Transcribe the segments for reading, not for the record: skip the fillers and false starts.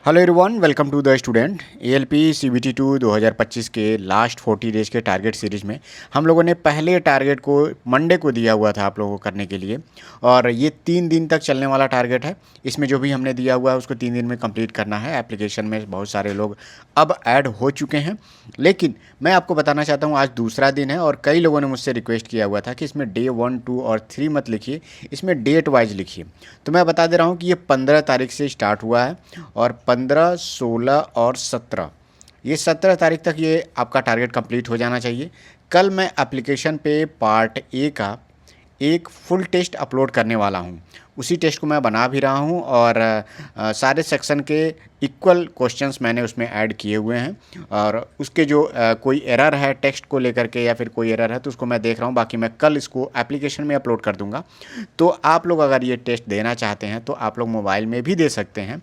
Hello everyone, welcome to the student. ALP CBT 2 2025 के last 40 days के target series में हम लोगों ने पहले टारगेट को मंडे को दिया हुआ था आप लोगों को करने के लिए, और ये 3 दिन तक चलने वाला टारगेट है। इसमें जो भी हमने दिया हुआ है उसको 3 दिन में कंप्लीट करना है। एप्लीकेशन में बहुत सारे लोग अब ऐड हो चुके हैं, लेकिन मैं आपको बताना चाहता हूँ आज दूसरा दिन है और कई लोगों ने मुझसे रिक्वेस्ट किया हुआ था कि इसमें डे 1, 2 और 3 मत लिखिए, इसमें डेट वाइज लिखिए। तो मैं बता दे रहा हूँ कि ये 15 तारीख से स्टार्ट हुआ है और 15, 16 और 17, ये 17 तारीख तक ये आपका टारगेट कंप्लीट हो जाना चाहिए। कल मैं एप्लीकेशन पे पार्ट ए का एक फुल टेस्ट अपलोड करने वाला हूँ। उसी टेस्ट को मैं बना भी रहा हूँ और सारे सेक्शन के इक्वल क्वेश्चंस मैंने उसमें ऐड किए हुए हैं, और उसके जो कोई एरर है टेक्स्ट को लेकर के या फिर कोई एरर है तो उसको मैं देख रहा हूँ। बाकी मैं कल इसको एप्लीकेशन में अपलोड कर दूँगा। तो आप लोग अगर ये टेस्ट देना चाहते हैं तो आप लोग मोबाइल में भी दे सकते हैं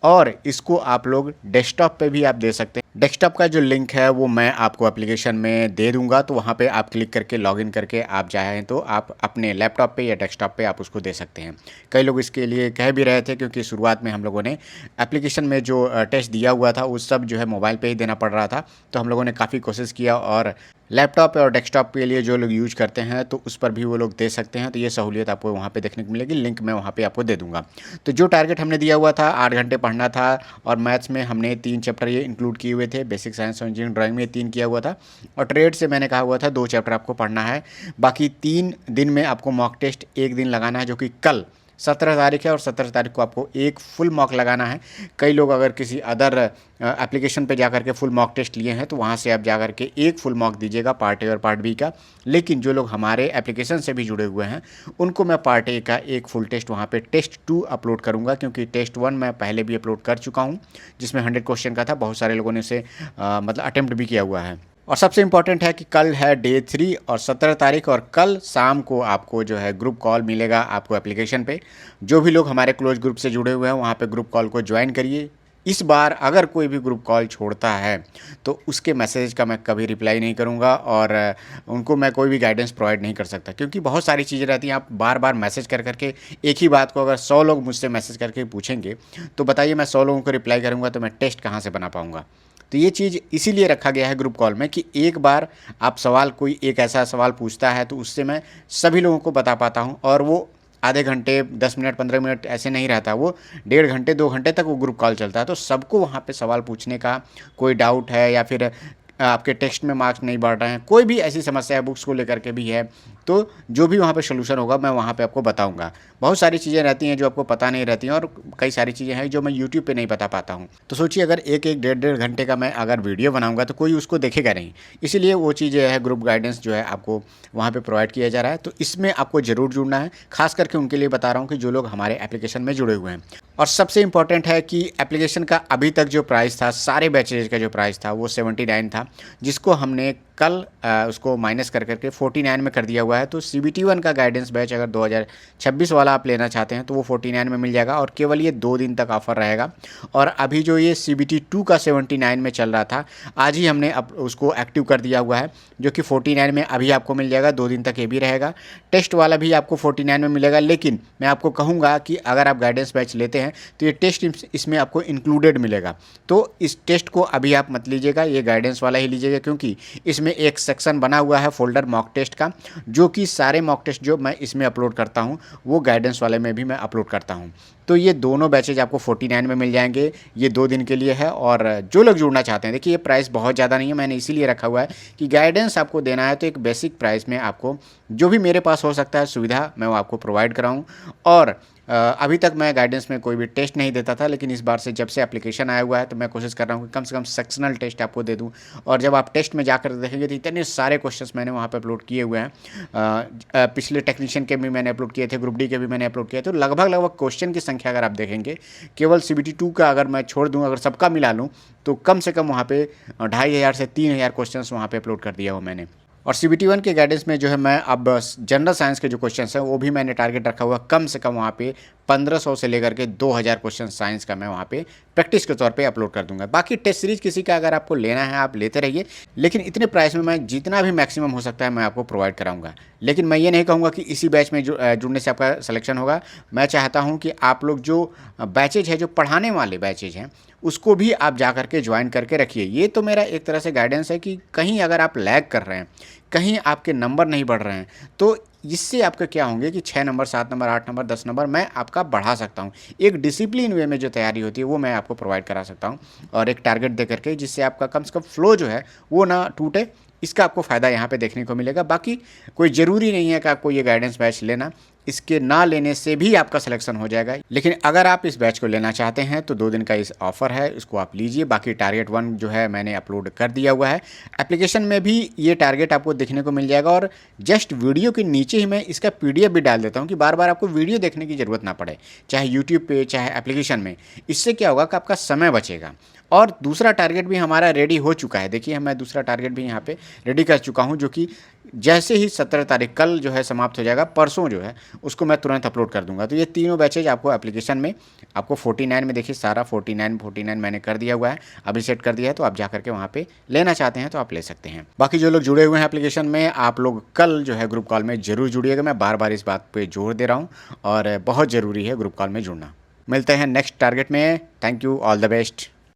और इसको आप लोग डेस्कटॉप पे भी आप दे सकते हैं। डेस्कटॉप का जो लिंक है वो मैं आपको एप्लीकेशन में दे दूंगा, तो वहाँ पे आप क्लिक करके लॉगिन करके आप चाहें तो आप अपने लैपटॉप पे या डेस्कटॉप पे आप उसको दे सकते हैं। कई लोग इसके लिए कह भी रहे थे, क्योंकि शुरुआत में हम लोगों ने एप्लीकेशन में जो टेस्ट दिया हुआ था वो सब जो है मोबाइल पे ही देना पड़ रहा था। तो हम लोगों ने काफ़ी कोशिश किया और लैपटॉप और डेस्कटॉप के लिए जो लोग यूज करते हैं तो उस पर भी वो लोग दे सकते हैं। तो ये सहूलियत आपको वहाँ पे देखने को मिलेगी, लिंक मैं वहाँ पे आपको दे दूँगा। तो जो टारगेट हमने दिया हुआ था 8 घंटे पढ़ना था, और मैथ्स में हमने 3 चैप्टर ये इंक्लूड किए हुए थे। बेसिक साइंस और इंजीनियरिंग ड्राइंग में 3 किया हुआ था, और ट्रेड से मैंने कहा हुआ था 2 चैप्टर आपको पढ़ना है। बाकी 3 दिन में आपको मॉक टेस्ट 1 दिन लगाना है, जो कि कल 17 तारीख है, और 17 तारीख को आपको एक फुल मॉक लगाना है। कई लोग अगर किसी अदर एप्लीकेशन पे जाकर के फुल मॉक टेस्ट लिए हैं तो वहाँ से आप जाकर के एक फुल मॉक दीजिएगा, पार्ट ए और पार्ट बी का। लेकिन जो लोग हमारे एप्लीकेशन से भी जुड़े हुए हैं उनको मैं पार्ट ए का एक फुल टेस्ट वहाँ पे टेस्ट 2 अपलोड करूँगा, क्योंकि टेस्ट 1 मैं पहले भी अपलोड कर चुका हूँ, जिसमें 100 क्वेश्चन का था। बहुत सारे लोगों ने इसे मतलब अटेम्प्ट भी किया हुआ है। और सबसे इम्पॉर्टेंट है कि कल है डे 3 और 17 तारीख, और कल शाम को आपको जो है ग्रुप कॉल मिलेगा आपको एप्लीकेशन पे। जो भी लोग हमारे क्लोज ग्रुप से जुड़े हुए हैं वहाँ पे ग्रुप कॉल को ज्वाइन करिए। इस बार अगर कोई भी ग्रुप कॉल छोड़ता है तो उसके मैसेज का मैं कभी रिप्लाई नहीं करूँगा, और उनको मैं कोई भी गाइडेंस प्रोवाइड नहीं कर सकता, क्योंकि बहुत सारी चीज़ें रहती हैं। आप बार बार मैसेज कर करके एक ही बात को अगर 100 लोग मुझसे मैसेज करके पूछेंगे तो बताइए मैं 100 लोगों को रिप्लाई करूँगा तो मैं टेस्ट कहाँ से बना पाऊँगा। तो ये चीज़ इसीलिए रखा गया है ग्रुप कॉल में कि एक बार आप सवाल, कोई एक ऐसा सवाल पूछता है तो उससे मैं सभी लोगों को बता पाता हूँ, और वो आधे घंटे, 10 मिनट, 15 मिनट ऐसे नहीं रहता, वो 1.5 घंटे, 2 घंटे तक वो ग्रुप कॉल चलता है। तो सबको वहाँ पे सवाल पूछने का कोई डाउट है, या फिर आपके टेक्स्ट में मार्क्स नहीं बढ़ रहे हैं, कोई भी ऐसी समस्या है, बुक्स को लेकर के भी है, तो जो भी वहाँ पे सोल्यूशन होगा मैं वहाँ पे आपको बताऊंगा। बहुत सारी चीज़ें रहती हैं जो आपको पता नहीं रहती हैं, और कई सारी चीज़ें हैं जो मैं यूट्यूब पे नहीं बता पाता हूँ। तो सोचिए अगर एक एक 1.5 घंटे का मैं अगर वीडियो बनाऊंगा तो कोई उसको देखेगा नहीं। इसीलिए वो चीज़ें है, ग्रुप गाइडेंस जो है आपको वहाँ पे प्रोवाइड किया जा रहा है। तो इसमें आपको ज़रूर जुड़ना है, खास करके उनके लिए बता रहा हूँ कि जो लोग हमारे एप्लीकेशन में जुड़े हुए हैं। और सबसे इम्पॉर्टेंट है कि एप्लीकेशन का अभी तक जो प्राइस था, सारे बैचेज का जो प्राइस था वो 79 था, जिसको हमने कल उसको माइनस कर करके 49 में कर दिया हुआ है। तो CBT 1 का गाइडेंस बैच अगर 2026 वाला आप लेना चाहते हैं तो वो 49 में मिल जाएगा, और केवल ये 2 दिन तक ऑफर रहेगा। और अभी जो ये CBT 2 का 79 में चल रहा था, आज ही हमने अब उसको एक्टिव कर दिया हुआ है, जो कि 49 में अभी आपको मिल जाएगा। 2 दिन तक ये भी रहेगा। टेस्ट वाला भी आपको 49 में मिलेगा, लेकिन मैं आपको कहूँगा कि अगर आप गाइडेंस बैच लेते हैं तो ये टेस्ट इसमें आपको इंक्लूडेड मिलेगा। तो इस टेस्ट को अभी आप मत लीजिएगा, ये गाइडेंस वाला ही लीजिएगा, क्योंकि इसमें एक सेक्शन बना हुआ है फोल्डर मॉक टेस्ट का, जो कि सारे मॉक टेस्ट जो मैं इसमें अपलोड करता हूँ वो गाइडेंस वाले में भी मैं अपलोड करता हूँ। तो ये दोनों बैचेज आपको 49 में मिल जाएंगे। ये 2 दिन के लिए है, और जो लोग जुड़ना चाहते हैं, देखिए ये प्राइस बहुत ज़्यादा नहीं है, मैंने इसीलिए रखा हुआ है कि गाइडेंस आपको देना है तो एक बेसिक प्राइस में आपको जो भी मेरे पास हो सकता है सुविधा मैं वो आपको प्रोवाइड कराऊँ। और अभी तक मैं गाइडेंस में कोई भी टेस्ट नहीं देता था, लेकिन इस बार से जब से एप्लीकेशन आया हुआ है तो मैं कोशिश कर रहा हूँ कि कम से कम सेक्शनल टेस्ट आपको दे दूँ। और जब आप टेस्ट में जाकर देखेंगे तो इतने सारे क्वेश्चंस मैंने वहाँ पे अपलोड किए हुए हैं। पिछले टेक्नीशियन के भी मैंने अपलोड किए थे, ग्रुप डी के भी मैंने अपलोड किए, तो लगभग क्वेश्चन की संख्या अगर आप देखेंगे, केवल CBT 2 का अगर मैं छोड़ दूँ, अगर सबका मिला लूँ तो कम से कम वहाँ पे 2500 से 3000 क्वेश्चन वहाँ पे अपलोड कर दिया हो मैंने। और CBT 1 के गाइडेंस में जो है मैं अब जनरल साइंस के जो क्वेश्चंस हैं वो भी मैंने टारगेट रखा हुआ, कम से कम वहाँ पे 1500 से लेकर के 2000 क्वेश्चन साइंस का मैं वहाँ पे प्रैक्टिस के तौर पे अपलोड कर दूंगा। बाकी टेस्ट सीरीज किसी का अगर आपको लेना है आप लेते रहिए, लेकिन इतने प्राइस में मैं जितना भी मैक्सिमम हो सकता है मैं आपको प्रोवाइड कराऊंगा। लेकिन मैं ये नहीं कहूँगा कि इसी बैच में जुड़ने से आपका सिलेक्शन होगा। मैं चाहता हूँ कि आप लोग जो बैचेज है, जो पढ़ाने वाले बैचेज हैं, उसको भी आप जा कर के ज्वाइन करके रखिए। ये तो मेरा एक तरह से गाइडेंस है कि कहीं अगर आप लैग कर रहे हैं, कहीं आपके नंबर नहीं बढ़ रहे हैं, तो इससे आपका क्या होंगे कि 6 नंबर, 7 नंबर, 8 नंबर, 10 नंबर मैं आपका बढ़ा सकता हूँ। एक डिसिप्लिन वे में जो तैयारी होती है वो मैं आपको प्रोवाइड करा सकता हूँ, और एक टारगेट दे करके, जिससे आपका कम से कम फ्लो जो है वो ना टूटे। इसका आपको फ़ायदा यहाँ पे देखने को मिलेगा। बाकी कोई ज़रूरी नहीं है कि आपको ये गाइडेंस बैच लेना, इसके ना लेने से भी आपका सिलेक्शन हो जाएगा। लेकिन अगर आप इस बैच को लेना चाहते हैं तो 2 दिन का इस ऑफ़र है, इसको आप लीजिए। बाकी टारगेट 1 जो है मैंने अपलोड कर दिया हुआ है, एप्लीकेशन में भी ये टारगेट आपको देखने को मिल जाएगा। और जस्ट वीडियो के नीचे ही मैं इसका PDF भी डाल देता हूँ कि बार बार आपको वीडियो देखने की ज़रूरत ना पड़े, चाहे यूट्यूब पे चाहे एप्लीकेशन में। इससे क्या होगा कि आपका समय बचेगा। और दूसरा टारगेट भी हमारा रेडी हो चुका है। देखिए, मैं दूसरा टारगेट भी यहाँ पे रेडी कर चुका हूँ, जो कि जैसे ही 17 तारीख कल जो है समाप्त हो जाएगा, परसों जो है उसको मैं तुरंत अपलोड कर दूंगा। तो ये तीनों बैचेज आपको एप्लीकेशन में, आपको 49 में, देखिए सारा 49 मैंने कर दिया हुआ है, अभी सेट कर दिया है। तो आप जा करके वहाँ पे लेना चाहते हैं तो आप ले सकते हैं। बाकी जो लोग जुड़े हुए हैं एप्लीकेशन में, आप लोग कल जो है ग्रुप कॉल में ज़रूर जुड़िएगा। मैं बार बार इस बात पर जोर दे रहा हूँ, और बहुत ज़रूरी है ग्रुप कॉल में जुड़ना। मिलते हैं नेक्स्ट टारगेट में। Thank you, all the best.